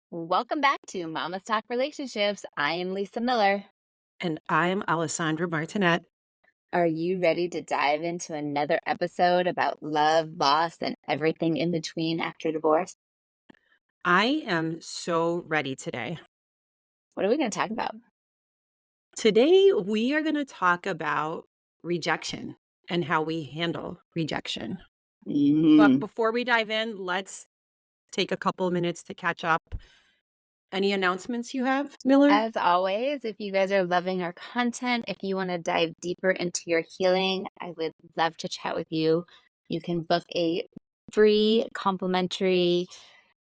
Welcome back to Mama's Talk Relationships. I am Lisa Miller. And I'm Alessandra Martinet. Are you ready to dive into another episode about love, loss, and everything in between after divorce? I am so ready today. What are we going to talk about? Today, we are going to talk about rejection and how we handle rejection. But Mhm. before we dive in, let's take a couple minutes to catch up. Any announcements you have, Miller? As always, if you guys are loving our content, if you want to dive deeper into your healing, I would love to chat with you. You can book a free complimentary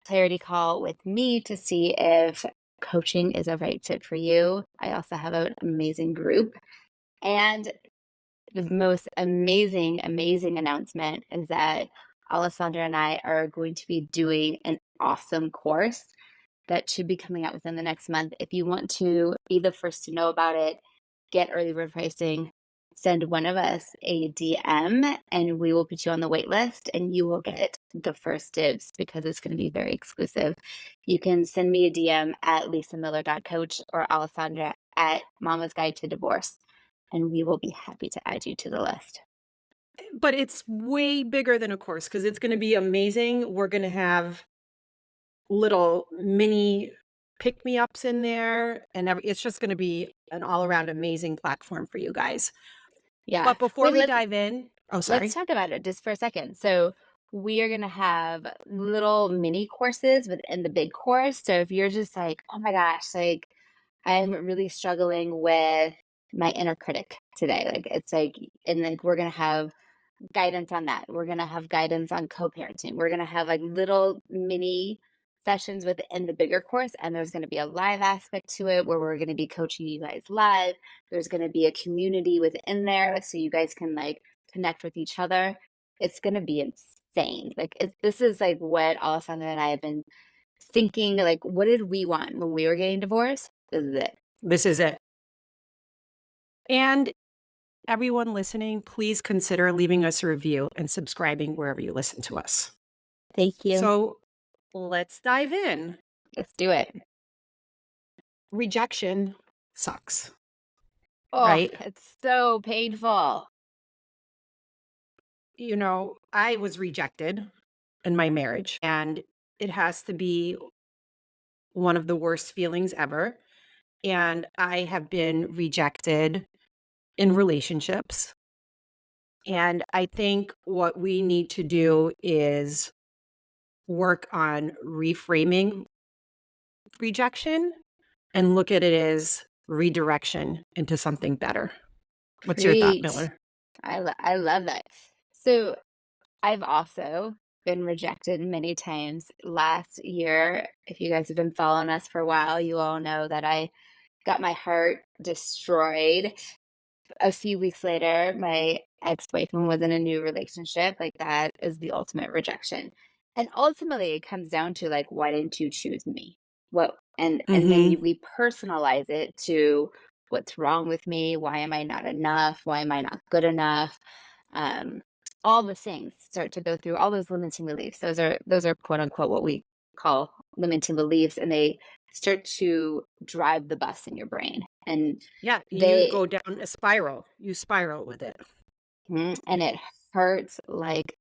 clarity call with me to see if coaching is a right fit for you. I also have an amazing group. And the most amazing announcement is that Alessandra and I are going to be doing an awesome course that should be coming out within the next month. If you want to be the first to know about it, get early bird pricing, send one of us a DM and we will put you on the wait list and you will get the first dibs because it's going to be very exclusive. You can send me a DM at lisamiller.coach or Alessandra at Mama's Guide to Divorce, and we will be happy to add you to the list. But it's way bigger than a course because it's going to be amazing. We're going to have little mini pick me ups in there, and it's just going to be an all around amazing platform for you guys. Yeah. But before Wait, we dive in, oh, let's sorry. talk about it just for a second. So we are going to have little mini courses within the big course. So if you're just like, oh my gosh, like I'm really struggling with my inner critic today, like it's like, and like we're going to have guidance on that. We're going to have guidance on co-parenting. We're going to have like little mini sessions within the bigger course, and there's going to be a live aspect to it where we're going to be coaching you guys live. There's going to be a community within there so you guys can like connect with each other. It's going to be insane. Like this is like what Alessandra and I have been thinking, like what did we want when we were getting divorced? This is it. This is it. And everyone listening, please consider leaving us a review and subscribing wherever you listen to us. Thank you. So let's dive in. Let's do it. Rejection sucks, Oh, right? it's so painful. I was rejected in my marriage, and it has to be one of the worst feelings ever. And I have been rejected in relationships. And I think what we need to do is work on reframing rejection and look at it as redirection into something better. What's your thought, Preach. Miller? I love that. So I've also been rejected many times. Last year, if you guys have been following us for a while, you all know that I got my heart destroyed. A few weeks later, my ex-boyfriend was in a new relationship. Like that is the ultimate rejection. And ultimately it comes down to like, why didn't you choose me? What and then Mhm. we personalize it to what's wrong with me? Why am I not enough? Why am I not good enough? Um, all the things start to go through all those limiting beliefs. Those are quote unquote what we call limiting beliefs, and they start to drive the bus in your brain. And Yeah, you they go down a spiral. You spiral with it. and it hurts like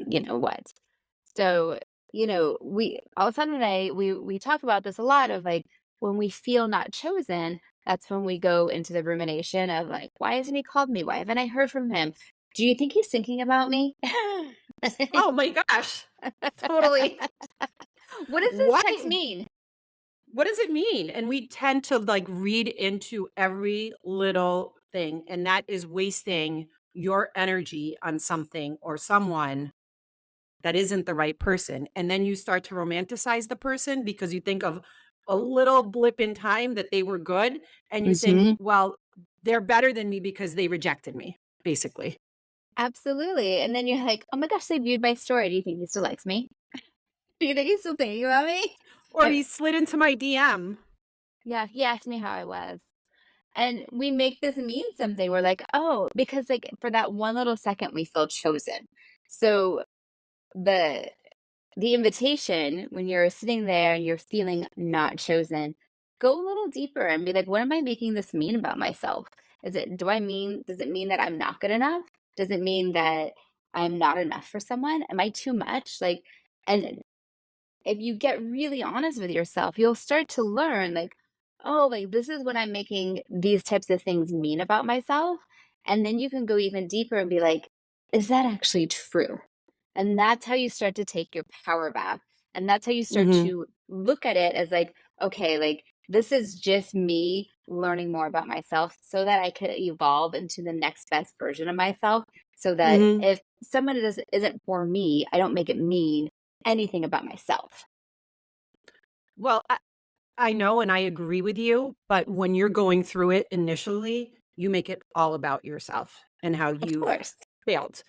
you know what. So, we all of a sudden today we talk about this a lot of like when we feel not chosen, that's when we go into the rumination of like, why hasn't he called me? Why haven't I heard from him? Do you think he's thinking about me? Oh my gosh. Totally. What does this What text mean? what does it mean? And we tend to like read into every little thing, and that is wasting your energy on something or someone that isn't the right person. And then you start to romanticize the person because you think of a little blip in time that they were good, and you think, Mhm. well, they're better than me because they rejected me, basically. Absolutely. And then you're like, oh my gosh, they viewed my story. Do you think he still likes me? Do you think he's still thinking about me? Or he slid into my DM. Yeah, he asked me how I was. And we make this mean something. We're like, "Oh," because, like, for that one little second, we feel chosen. So the the invitation when you're sitting there and you're feeling not chosen, go a little deeper and be like, what am I making this mean about myself? Does it mean that I'm not good enough? Does it mean that I'm not enough for someone? Am I too much? Like, and if you get really honest with yourself, you'll start to learn, like, oh, like this is what I'm making these types of things mean about myself. And then you can go even deeper and be like, is that actually true? And that's how you start to take your power back. And that's how you start Mhm. to look at it as like, okay, like this is just me learning more about myself so that I could evolve into the next best version of myself. So that Mhm. if someone isn't for me, I don't make it mean anything about myself. Well, I know and I agree with you, but when you're going through it initially, you make it all about yourself and how Of you've course. failed,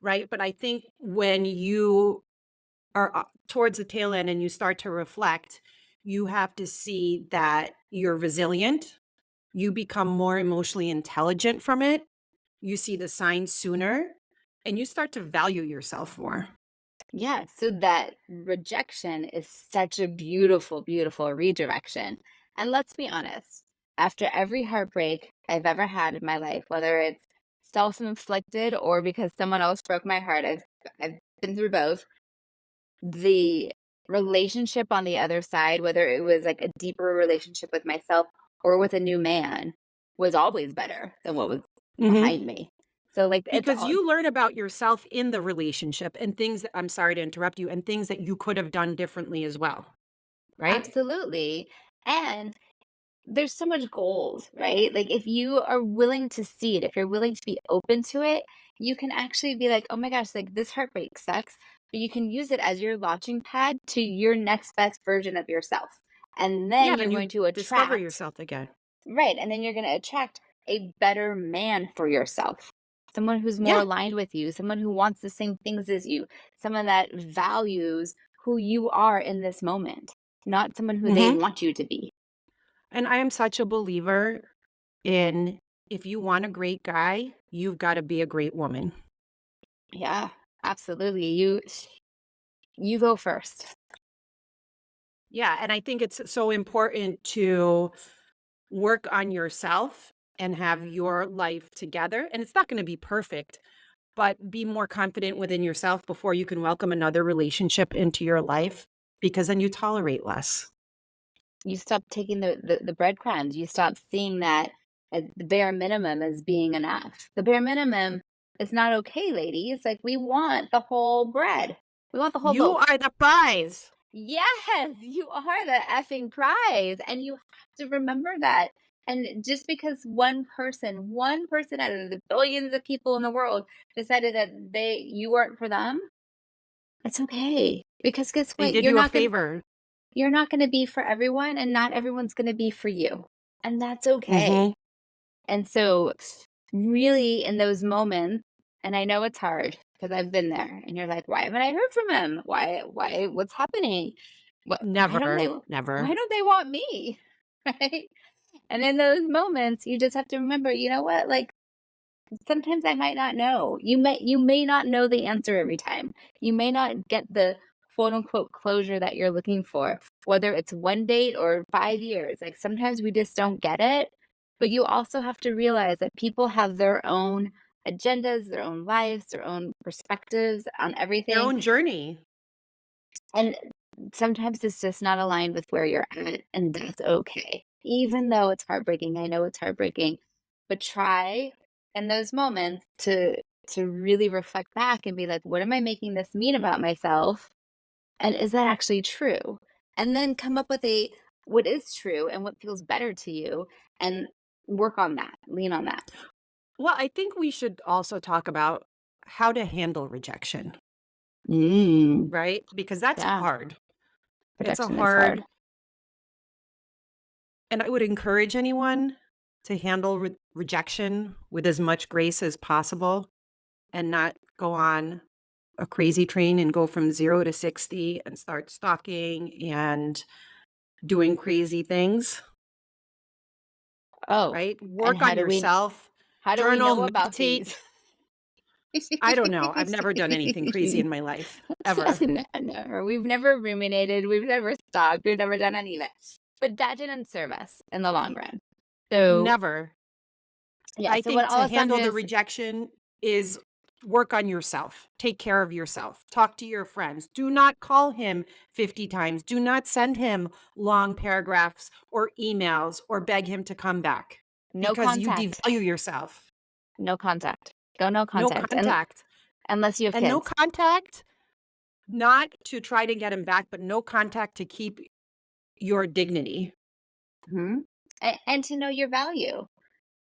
right? But I think when you are towards the tail end and you start to reflect, you have to see that you're resilient. You become more emotionally intelligent from it. You see the signs sooner and you start to value yourself more. Yeah, so that rejection is such a beautiful, beautiful redirection. And let's be honest, after every heartbreak I've ever had in my life, whether it's self-inflicted or because someone else broke my heart, I've been through both. The relationship on the other side, whether it was like a deeper relationship with myself or with a new man, was always better than what was Mhm. behind me. So like it's Because all you learn about yourself in the relationship and things that I'm sorry to interrupt you, and things that you could have done differently as well, right? absolutely. And there's so much gold, right? Like if you are willing to see it, if you're willing to be open to it, you can actually be like, oh my gosh, like this heartbreak sucks, but you can use it as your launching pad to your next best version of yourself. And Yeah, then you're and going you to discover attract, yourself again. right? And then you're going to attract a better man for yourself. Someone who's more Yeah. aligned with you, someone who wants the same things as you, someone that values who you are in this moment, not someone who they Mhm. want you to be. And I am such a believer in if you want a great guy, you've gotta be a great woman. Yeah, absolutely. You go first. Yeah, and I think it's so important to work on yourself and have your life together, and it's not gonna be perfect, but be more confident within yourself before you can welcome another relationship into your life, because then you tolerate less. You stop taking the breadcrumbs. You stop seeing that as the bare minimum as being enough. The bare minimum is not okay, ladies. Like we want the whole bread. We want the whole You loaf. are the prize. Yes, you are the effing prize, and you have to remember that. And just because one person out of the billions of people in the world decided that you weren't for them, it's okay. Because guess They what? did you a favor. You're not gonna be for everyone, and not everyone's gonna be for you, and that's okay. Mhm. And so, really in those moments and I know it's hard because 'cause I've been there, and you're like, "Why haven't I heard from him? What's happening? Never, Why never. don't they want me?" Right? And in those moments, you just have to remember, you know what? Like, sometimes I might not know. You may not know the answer every time. You may not get the quote unquote closure that you're looking for, whether it's one date or 5 years. Like sometimes we just don't get it. But you also have to realize that people have their own agendas, their own lives, their own perspectives on Their everything. own journey. And sometimes it's just not aligned with where you're at, and that's okay. Even though it's heartbreaking, I know it's heartbreaking, but try in those moments to really reflect back and be like, what am I making this mean about myself? And is that actually true? And then come up with a what is true and what feels better to you and work on that, lean on that. Well, I think we should also talk about how to handle rejection, Mm, right? Because that's yeah, hard. It's a rejection is hard. hard, and I would encourage anyone to handle rejection with as much grace as possible and not go on a crazy train and go from 0 to 60 and start stalking and doing crazy things, Oh, right? and Work on yourself, how do we journal, know about meditate. these? I don't know. I've never done anything crazy in my life, ever. No, no, we've never ruminated, we've never stalked, we've never done any of it. But that didn't serve us in the long run. So, Never. yeah, I so what think to handle Alessandra the is rejection is work on yourself. Take care of yourself. Talk to your friends. Do not call him 50 times. Do not send him long paragraphs or emails or beg him to come back no because you contact, devalue yourself. no contact. Go no No contact, and contact. unless you have And no kids. contact, not to try to get him back, but no contact to keep your dignity. Mhm. And to know your value.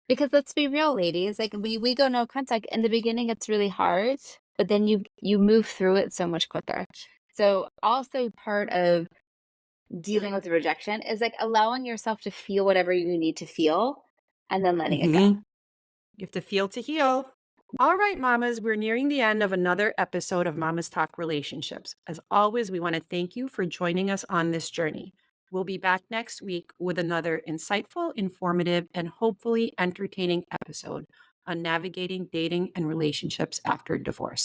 Because let's be real, ladies, like, we go no contact. In the beginning, it's really hard, but then you move through it so much quicker. So, also part of dealing with the rejection is, like, allowing yourself to feel whatever you need to feel and then letting it go. You have to feel to heal. All right, mamas, we're nearing the end of another episode of Mamas Talk Relationships. As always, we want to thank you for joining us on this journey. We'll be back next week with another insightful, informative, and hopefully entertaining episode on navigating dating and relationships after divorce.